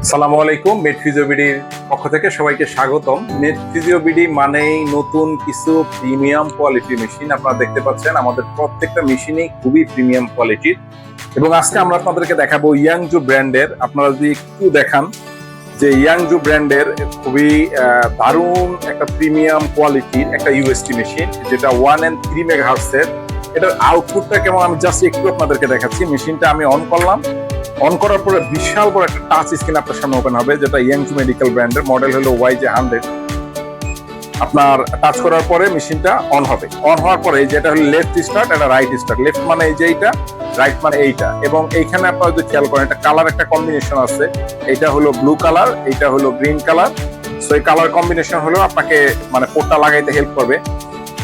আসসালামু আলাইকুম। মেড ফিজিওবিডির পক্ষ থেকে সবাইকে স্বাগতম। মেড ফিজিওবিডি মানেই নতুন কিছু প্রিমিয়াম কোয়ালিটির মেশিন। আপনারা দেখতে পাচ্ছেন আমাদের প্রত্যেকটা মেশিনই খুবই প্রিমিয়াম কোয়ালিটির, এবং আজকে আমরা আপনাদেরকে দেখাবো ইয়াংজু ব্র্যান্ডের। আপনারা যদি একটু দেখান যে ইয়াংজু ব্র্যান্ডের খুবই দারুণ একটা প্রিমিয়াম কোয়ালিটির একটা ইউএসটি মেশিন, যেটা 1 and 3 মেগাহার্টজের। এটার আউটপুটটা কেমন আমি জাস্ট একটু আপনাদেরকে দেখাচ্ছি। মেশিনটা আমি অন করলাম, অন করার পরে বিশাল বড় একটা টাচ স্ক্রিন আপনার সামনে ওপেন হবে, যেটা ইয়াংজু মেডিকেল ব্র্যান্ডের, মডেল হলো YJ100। আপনার টাচ করার পরে মেশিনটা অন হবে। অন হওয়ার পরে যেটা হলো লেফট স্টার্ট, এটা রাইট স্টার্ট। লেফট মানে এই যে এইটা, রাইট মানে এইটা। এবং এইখানে আপনারা যদি খেয়াল করেন, একটা কালার একটা কম্বিনেশন আছে। এটা হলো ব্লু কালার, এটা হলো গ্রিন কালার। সো এই কালার কম্বিনেশন হলো আপনাকে মানে পোর্টটা লাগাইতে হেল্প করবে।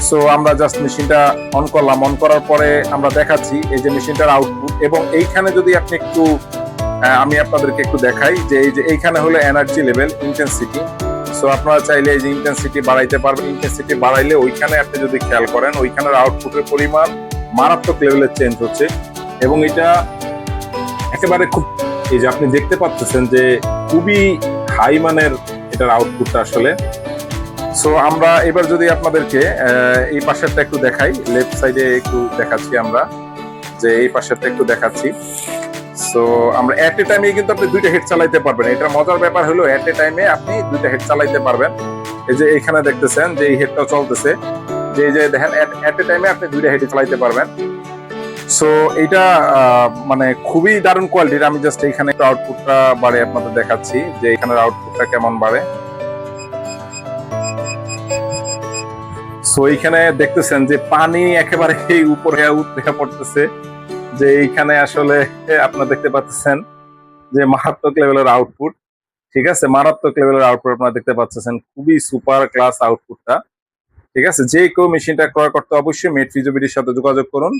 সো আমরা জাস্ট মেশিনটা অন করলাম। অন করার পরে আমরা দেখাচ্ছি এই যে মেশিনটার আউটপুট। এবং এইখানে যদি আপনি একটু আমি আপনাদেরকে একটু দেখাই যে এই যে এইখানে হলো এনার্জি লেভেল, ইন্টেন্সিটি। সো আপনারা চাইলে এই যে ইন্টেন্সিটি বাড়াইতে পারবেন। ইন্টেন্সিটি বাড়াইলে ওইখানে আপনি যদি খেয়াল করেন, ওইখানের আউটপুটের পরিমাণ মারাত্মক লেভেলে চেঞ্জ হচ্ছে। এবং এটা একেবারে খুব, এই যে আপনি দেখতে পাচ্ছেন যে খুবই হাই মানের এটার আউটপুটটা আসলে। সো আমরা এবার যদি আপনাদেরকে এই পাশেরটা একটু দেখাই, লেফট সাইডে একটু দেখাচ্ছি আমরা, যে এই পাশেরটা একটু দেখাচ্ছি। সো আমরা এট এ টাইমে কিন্তু আপনি দুইটা হেড চালাইতে পারবেন। এটা মজার ব্যাপার হলো এট এ টাইমে আপনি দুইটা হেড চালাইতে পারবেন। এই যে এখানে দেখতেছেন যে এই হেডটা চলতেছে, যে এই যে দেখেন এট এ টাইমে আপনি দুইটা হেড চালাইতে পারবেন। সো এইটা মানে খুবই দারুণ কোয়ালিটির। আমি জাস্ট এইখানে একটু আউটপুটটা বাড়ে আপনাদের দেখাচ্ছি যে এখানের আউটপুটটা কেমন বাড়ে। সো এইখানে দেখতেছেন যে পানি একেবারে এই উপরে উঠে পড়তেছে, যে এইখানে আসলে আপনারা দেখতে পাচ্ছেন যে মারাত্মক লেভেলের আউটপুট। ঠিক আছে, মারাত্মক লেভেলের আউটপুট আপনারা দেখতে পাচ্ছেন, খুবই সুপার ক্লাস আউটপুটটা। ঠিক আছে, যে কেউ মেশিনটা ক্রয় করতে অবশ্যই মেড ফিজিওবিডির সাথে যোগাযোগ করুন।